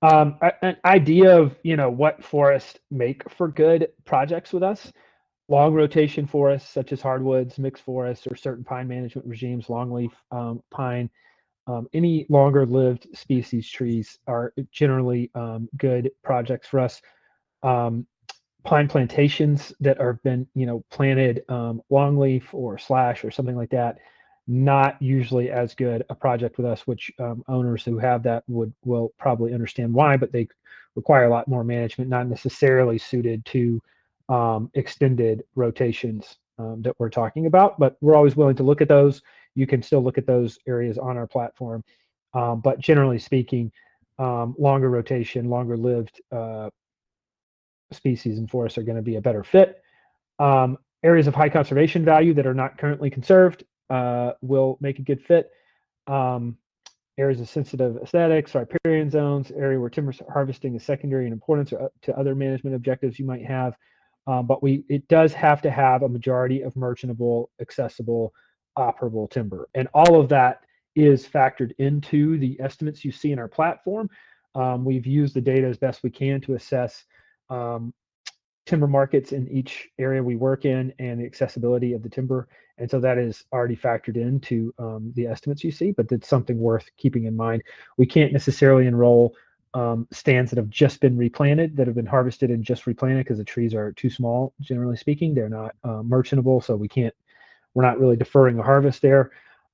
An idea of, what forests make for good projects with us. Long rotation forests, such as hardwoods, mixed forests, or certain pine management regimes, longleaf pine, any longer lived species trees are generally good projects for us. Um, Pine plantations that have been, planted longleaf or slash or something like that, not usually as good a project with us, which owners who have that will probably understand why, but they require a lot more management, not necessarily suited to extended rotations that we're talking about. But we're always willing to look at those. You can still look at those areas on our platform. But generally speaking, longer rotation, longer lived species and forests are going to be a better fit. Areas of high conservation value that are not currently conserved will make a good fit. Um, Areas of sensitive aesthetics, riparian zones, area where timber harvesting is secondary in importance to other management objectives you might have. But it does have to have a majority of merchantable, accessible, operable timber, and all of that is factored into the estimates you see in our platform. We've used the data as best we can to assess um, timber markets in each area we work in and the accessibility of the timber. And so that is already factored into the estimates you see, but it's something worth keeping in mind. We can't necessarily enroll stands that have just been replanted, that have been harvested and just replanted because the trees are too small, generally speaking. They're not merchantable, so we're not really deferring a harvest there.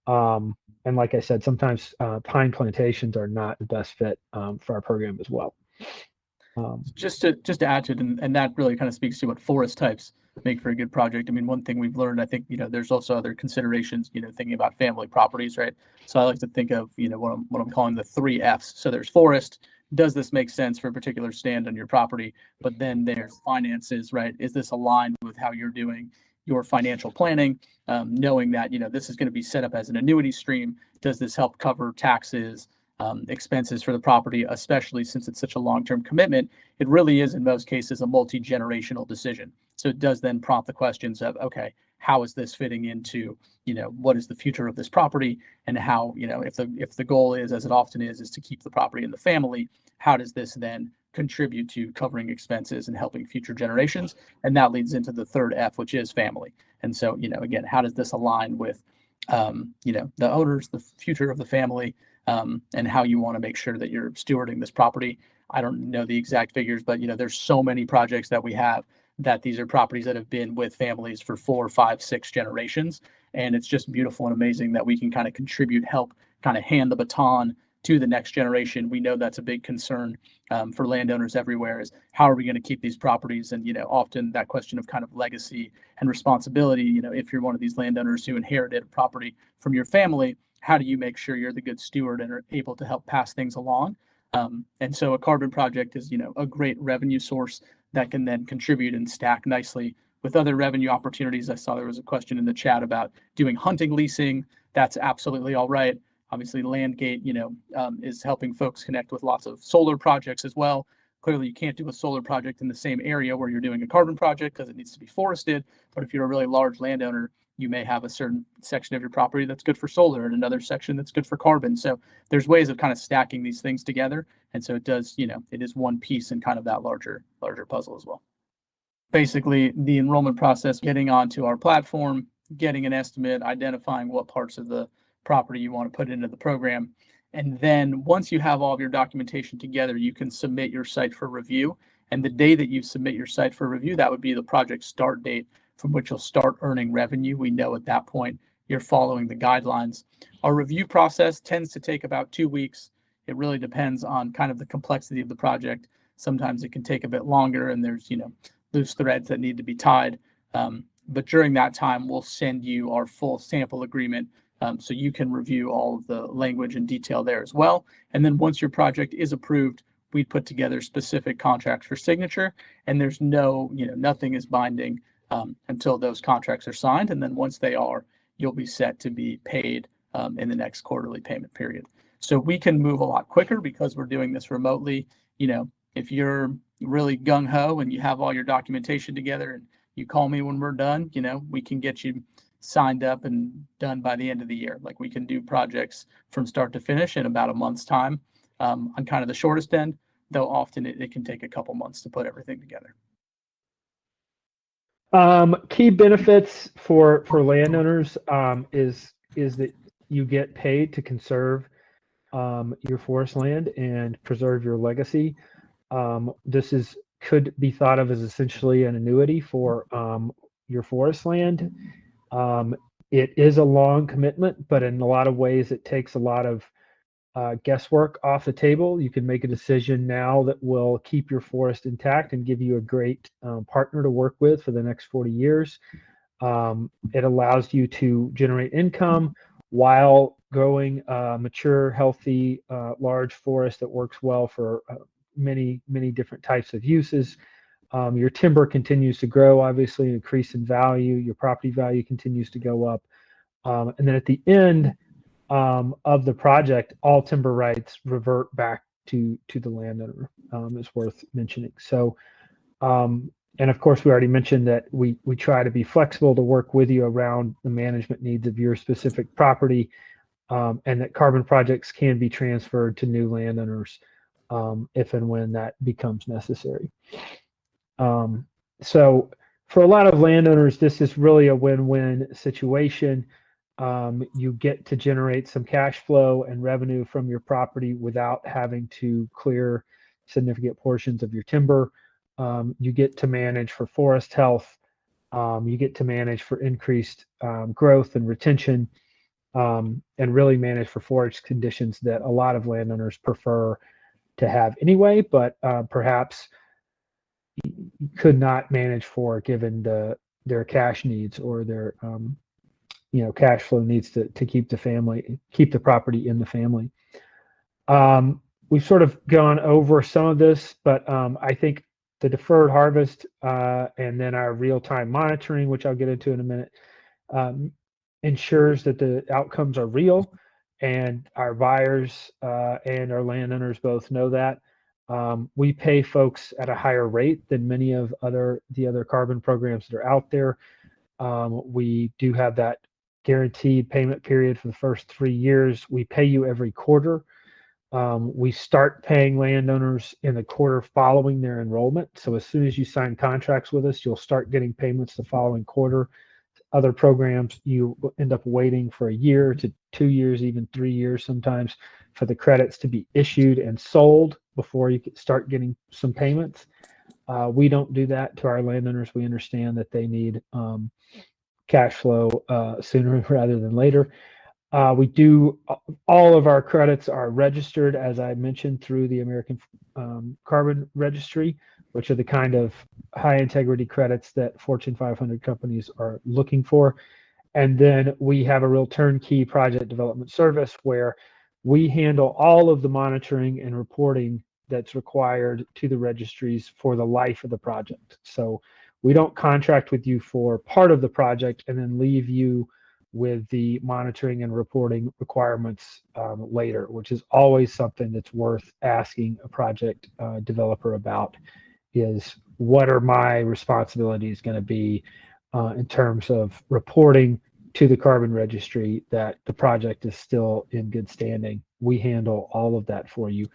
And like I said, sometimes pine plantations are not the best fit for our program as well. Just to add to it, and that really kind of speaks to what forest types make for a good project. I mean, one thing we've learned, I think, there's also other considerations, thinking about family properties, right? So I like to think of, what I'm calling the 3 F's. So there's forest. Does this make sense for a particular stand on your property? But then there's finances, right? Is this aligned with how you're doing your financial planning? Knowing that, this is going to be set up as an annuity stream. Does this help cover taxes, expenses for the property, especially since it's such a long-term commitment? It really is, in most cases, a multi-generational decision. So it does then prompt the questions of, okay, how is this fitting into, what is the future of this property, and how, if the goal is, as it often is to keep the property in the family, how does this then contribute to covering expenses and helping future generations? And that leads into the 3rd F, which is family. And so, again, how does this align with, the owners, the future of the family, and how you want to make sure that you're stewarding this property? I don't know the exact figures, but there's so many projects that we have that these are properties that have been with families for 4, 5, 6 generations. And it's just beautiful and amazing that we can kind of contribute, help kind of hand the baton to the next generation. We know that's a big concern for landowners everywhere, is how are we going to keep these properties? And, often that question of kind of legacy and responsibility, if you're one of these landowners who inherited a property from your family, how do you make sure you're the good steward and are able to help pass things along? And so a carbon project is, a great revenue source that can then contribute and stack nicely with other revenue opportunities. I saw there was a question in the chat about doing hunting leasing. That's absolutely all right. Obviously, LandGate, is helping folks connect with lots of solar projects as well. Clearly, you can't do a solar project in the same area where you're doing a carbon project because it needs to be forested. But if you're a really large landowner, you may have a certain section of your property that's good for solar and another section that's good for carbon. So there's ways of kind of stacking these things together. And so it does, it is one piece in kind of that larger puzzle as well. Basically, the enrollment process, getting onto our platform, getting an estimate, identifying what parts of the property you want to put into the program. And then once you have all of your documentation together, you can submit your site for review. And the day that you submit your site for review, that would be the project start date from which you'll start earning revenue. We know at that point you're following the guidelines. Our review process tends to take about 2 weeks. It really depends on kind of the complexity of the project. Sometimes it can take a bit longer and there's, loose threads that need to be tied. But during that time, we'll send you our full sample agreement so you can review all of the language and detail there as well. And then once your project is approved, we put together specific contracts for signature, and there's nothing is binding until those contracts are signed. And then once they are, you'll be set to be paid in the next quarterly payment period. So we can move a lot quicker because we're doing this remotely. If you're really gung-ho and you have all your documentation together and you call me when we're done, we can get you signed up and done by the end of the year. Like, we can do projects from start to finish in about a month's time on kind of the shortest end. though often it can take a couple months to put everything together. Key benefits for landowners is that you get paid to conserve your forest land and preserve your legacy. This could be thought of as essentially an annuity for your forest land. It is a long commitment, but in a lot of ways, it takes a lot of guesswork off the table. You can make a decision now that will keep your forest intact and give you a great partner to work with for the next 40 years. It allows you to generate income while growing a mature, healthy, large forest that works well for many different types of uses. Your timber continues to grow, obviously, increase in value. Your property value continues to go up. And then at the end of the project, all timber rights revert back to the landowner. Is worth mentioning. So, and of course, we already mentioned that we try to be flexible to work with you around the management needs of your specific property, and that carbon projects can be transferred to new landowners if and when that becomes necessary. So for a lot of landowners, this is really a win-win situation. You get to generate some cash flow and revenue from your property without having to clear significant portions of your timber. You get to manage for forest health. You get to manage for increased growth and retention, and really manage for forage conditions that a lot of landowners prefer to have anyway, but perhaps could not manage for given their cash needs or their cash flow needs to keep the property in the family. We've sort of gone over some of this, but I think the deferred harvest and then our real-time monitoring, which I'll get into in a minute, ensures that the outcomes are real, and our buyers and our landowners both know that. We pay folks at a higher rate than many of the other carbon programs that are out there. We do have that guaranteed payment period for the first 3 years. We pay you every quarter. We start paying landowners in the quarter following their enrollment. So as soon as you sign contracts with us, you'll start getting payments the following quarter. Other programs, you end up waiting for a year to 2 years, even 3 years sometimes, for the credits to be issued and sold before you start getting some payments. We don't do that to our landowners. We understand that they need cash flow sooner rather than later. All of our credits are registered, as I mentioned, through the American Carbon Registry, which are the kind of high integrity credits that Fortune 500 companies are looking for. And then we have a real turnkey project development service where we handle all of the monitoring and reporting that's required to the registries for the life of the project. So we don't contract with you for part of the project and then leave you with the monitoring and reporting requirements later, which is always something that's worth asking a project developer about, is what are my responsibilities going to be in terms of reporting to the carbon registry that the project is still in good standing. We handle all of that for you.